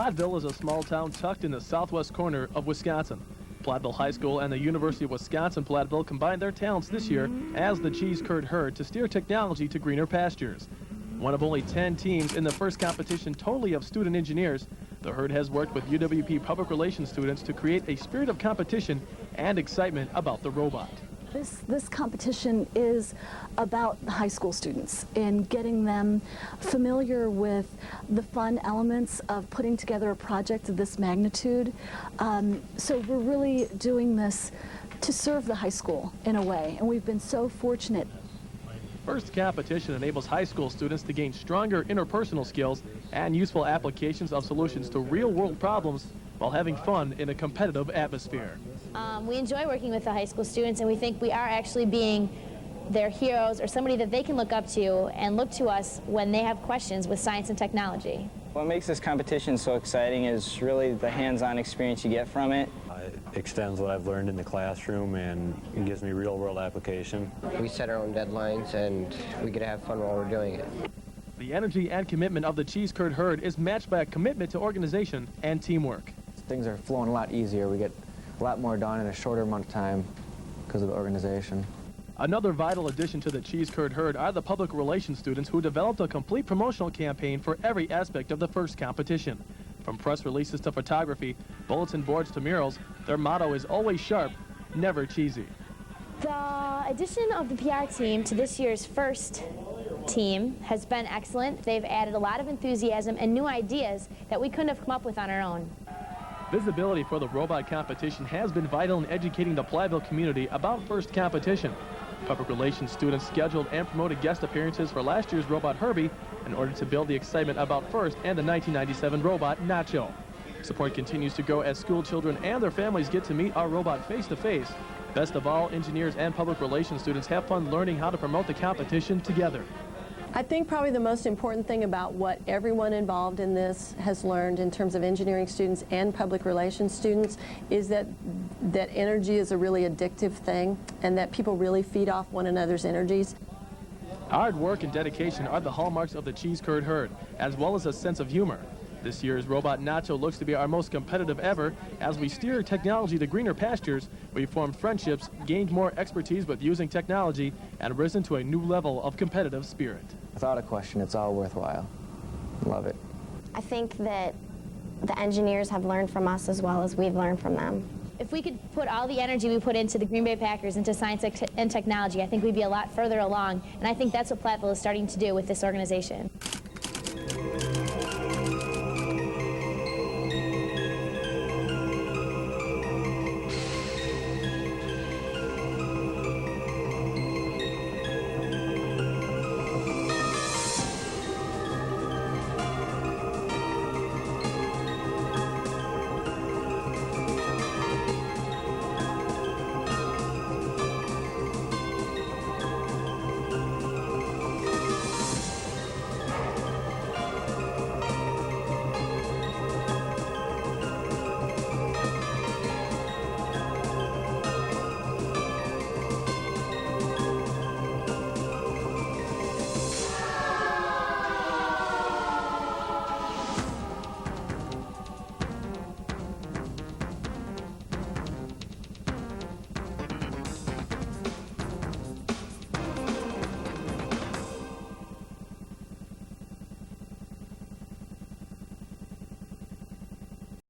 Platteville is a small town tucked in the southwest corner of Wisconsin. Platteville High School and the University of Wisconsin-Platteville combined their talents this year as the cheese curd herd to steer technology to greener pastures. One of only 10 teams in the first competition totally of student engineers, the herd has worked with UWP public relations students to create a spirit of competition and excitement about the robot. This competition is about the high school students and getting them familiar with the fun elements of putting together a project of this magnitude. So we're really doing this to serve the high school in a way, and we've been so fortunate. First competition enables high school students to gain stronger interpersonal skills and useful applications of solutions to real-world problems while having fun in a competitive atmosphere. We enjoy working with the high school students, and we think we are actually being their heroes or somebody that they can look up to and look to us when they have questions with science and technology. What makes this competition so exciting is really the hands-on experience you get from it. It extends what I've learned in the classroom and it gives me real-world application. We set our own deadlines and we get to have fun while we're doing it. The energy and commitment of the cheese curd herd is matched by a commitment to organization and teamwork. Things are flowing a lot easier. We get a lot more done in a shorter amount of time because of the organization. Another vital addition to the cheese curd herd are the public relations students who developed a complete promotional campaign for every aspect of the first competition. From press releases to photography, bulletin boards to murals, their motto is always sharp, never cheesy. The addition of the PR team to this year's first team has been excellent. They've added a lot of enthusiasm and new ideas that we couldn't have come up with on our own. Visibility for the robot competition has been vital in educating the Platteville community about first competition. Public relations students scheduled and promoted guest appearances for last year's robot Herbie in order to build the excitement about first and the 1997 robot Nacho. Support continues to grow as school children and their families get to meet our robot face-to-face. Best of all, engineers and public relations students have fun learning how to promote the competition together. I think probably the most important thing about what everyone involved in this has learned in terms of engineering students and public relations students is that energy is a really addictive thing and that people really feed off one another's energies. Hard work and dedication are the hallmarks of the cheese curd herd, as well as a sense of humor. This year's robot Nacho looks to be our most competitive ever. As we steer technology to greener pastures, we've formed friendships, gained more expertise with using technology, and risen to a new level of competitive spirit. Without a question, it's all worthwhile. Love it. I think that the engineers have learned from us as well as we've learned from them. If we could put all the energy we put into the Green Bay Packers into science and technology, I think we'd be a lot further along, and I think that's what Platteville is starting to do with this organization.